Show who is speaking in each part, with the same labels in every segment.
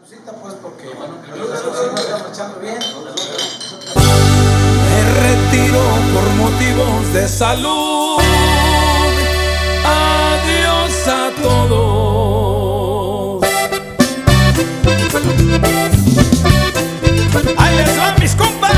Speaker 1: cosita, pues, porque las cosas no están marchando bien.
Speaker 2: Me retiro por motivos de salud. Adiós a todos. Ahí les van mis compas.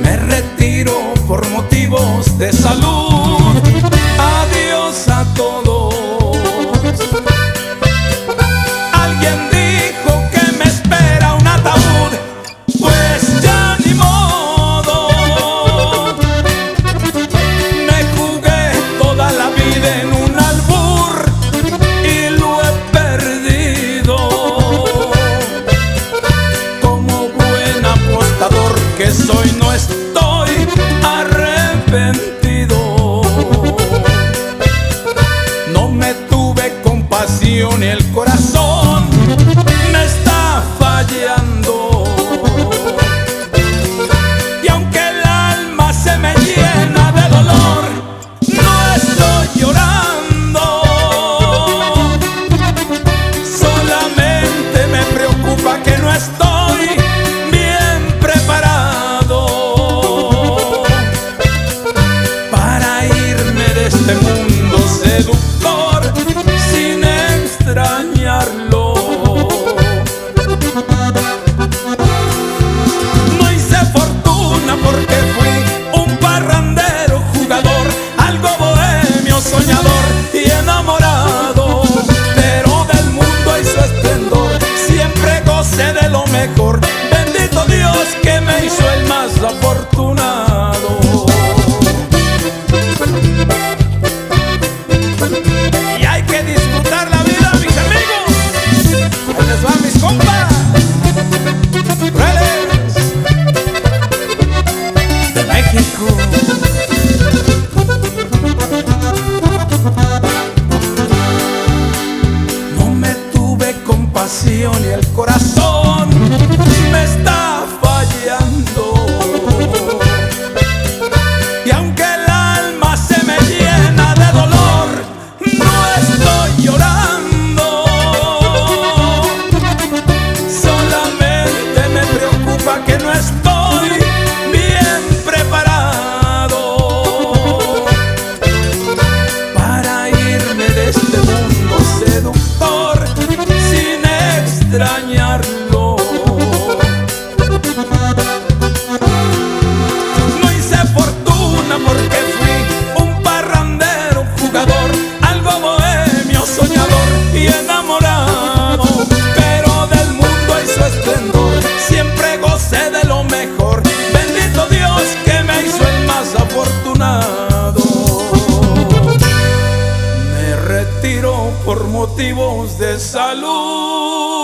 Speaker 2: Me retiro por motivos de salud. Adiós a todos. Alguien dijo que me espera un ataúd, pues ya ni modo. Me jugué toda la vida en un albur y lo he perdido. Como buen apostador que soy, no estoy arrepentido. No me tuve compasión y el corazón me está fallando. Y aunque el alma se me llena de dolor, no estoy llorando. Solamente me preocupa que no estoy bien preparado para irme de este mundo seductor sin extrañarlo. No hice fortuna porque fui un parrandero jugador, algo bohemio, soñador y enamorado, pero del mundo y su esplendor siempre gocé de lo mejor. Bendito Dios que me hizo el más afortunado. Y hay que disfrutar la vida, mis amigos. Ahí les van mis compas. Reales de México. No me tuve compasión y el corazón me está fallando. Y aunque el alma se me llena de dolor, no estoy llorando. Solamente me preocupa que no estoy bien preparado para irme de este mundo seductor sin extrañarlo. No hice fortuna porque fui un parrandero jugador, algo bohemio, soñador y enamorado, pero del mundo y su esplendor siempre gocé de lo mejor. Bendito Dios que me hizo el más afortunado. Me retiro por motivos de salud.